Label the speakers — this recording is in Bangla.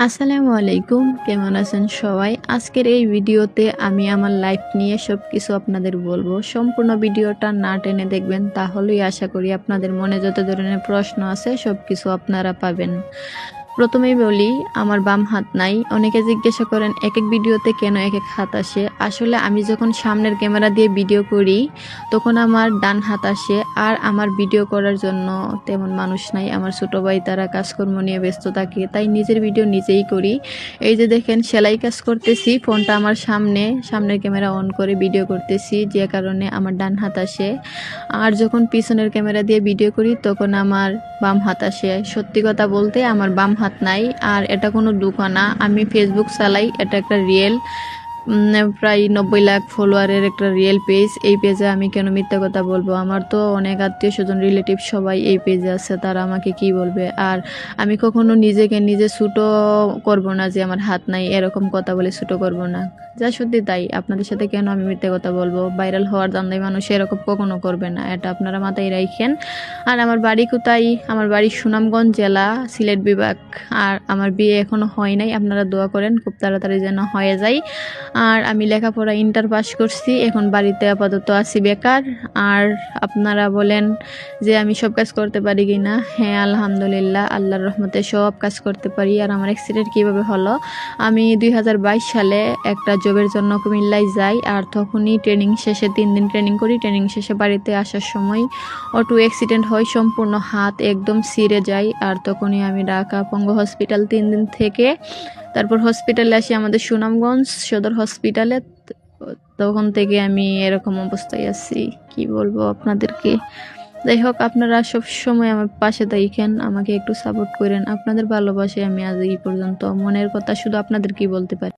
Speaker 1: আসসালামু আলাইকুম, কেমন আছেন সবাই? আজকের এই ভিডিওতে আমি আমার লাইফ নিয়ে সবকিছু আপনাদের বলবো। সম্পূর্ণ ভিডিওটা না টেনে দেখবেন, তাহলেই আশা করি আপনাদের মনে যত ধরনের প্রশ্ন আছে সবকিছু আপনারা পাবেন। প্রথমেই বলি, আমার বাম হাত নাই। অনেকে জিজ্ঞাসা করেন এক এক ভিডিওতে কেন এক এক হাত আসে। আসলে আমি যখন সামনের ক্যামেরা দিয়ে ভিডিও করি তখন আমার ডান হাত আসে, আর আমার ভিডিও করার জন্য তেমন মানুষ নাই। আমার ছোটো ভাই তারা কাজকর্ম নিয়ে ব্যস্ত থাকে, তাই নিজের ভিডিও নিজেই করি। এই যে দেখেন, সেলাই কাজ করতেছি, ফোনটা আমার সামনের ক্যামেরা অন করে ভিডিও করতেছি, যে কারণে আমার ডান হাত আসে। আর যখন পিছনের ক্যামেরা দিয়ে ভিডিও করি তখন আমার বাম হাত আসে। সত্যি কথা বলতে আমার বাম হাত নাই, আর এটা কোনো দুঃখ না। আমি ফেসবুক চালাই, এটা একটা রিয়েল প্রায় 90 লাখ ফলোয়ারের একটা রিয়েল পেজ। এই পেজে আমি কেন মিথ্যা কথা বলবো? আমার তো অনেক আত্মীয় স্বজন, রিলেটিভ সবাই এই পেজে আছে, তারা আমাকে কি বলবে? আর আমি কখনো নিজেকে নিজে ছোটো করব না যে আমার হাত নাই, এরকম কথা বলে ছোটো করব না। যা সত্যি তাই। আপনাদের সাথে কেন আমি মিথ্যা কথা বলবো? ভাইরাল হওয়ার ধান্দায় মানুষ এরকম কখনো করবে না, এটা আপনারা মাথায় রাখেন। আর আমার বাড়ি কোথায়? আমার বাড়ি সুনামগঞ্জ জেলা, সিলেট বিভাগ। আর আমার বিয়ে এখনো হয় নাই, আপনারা দোয়া করেন খুব তাড়াতাড়ি যেন হয়ে যায়। আর আমি লেখাপড়া ইন্টার পাস করছি, এখন বাড়িতে আপাতত আছি বেকার। আর আপনারা বলেন যে আমি সব কাজ করতে পারি কি না? হ্যাঁ, আলহামদুলিল্লাহ, আল্লাহর রহমতে সব কাজ করতে পারি। আর আমার অ্যাক্সিডেন্ট কীভাবে হলো? আমি 2022 সালে একটা জবের জন্য কুমিল্লায় যাই, আর তখনই ট্রেনিং শেষে 3 দিন ট্রেনিং করি। ট্রেনিং শেষে বাড়িতে আসার সময় অটো অ্যাক্সিডেন্ট হয়, সম্পূর্ণ হাত একদম ছিঁড়ে যায়। আর তখনই আমি ঢাকা পঙ্গু হসপিটাল 3 দিন থেকে তারপর হসপিটালে আসি, আমাদের সুনামগঞ্জ সদর হসপিটালে। তখন থেকে আমি এরকম অবস্থায় আছি, কি বলবো আপনাদেরকে। যাই হোক, আপনারা সব সময় আমার পাশে থাকেন, আমাকে একটু সাপোর্ট করেন। আপনাদের ভালোবাসায় আমি আজ এই পর্যন্ত। মনের কথা শুধু আপনাদের কি বলতে পারি।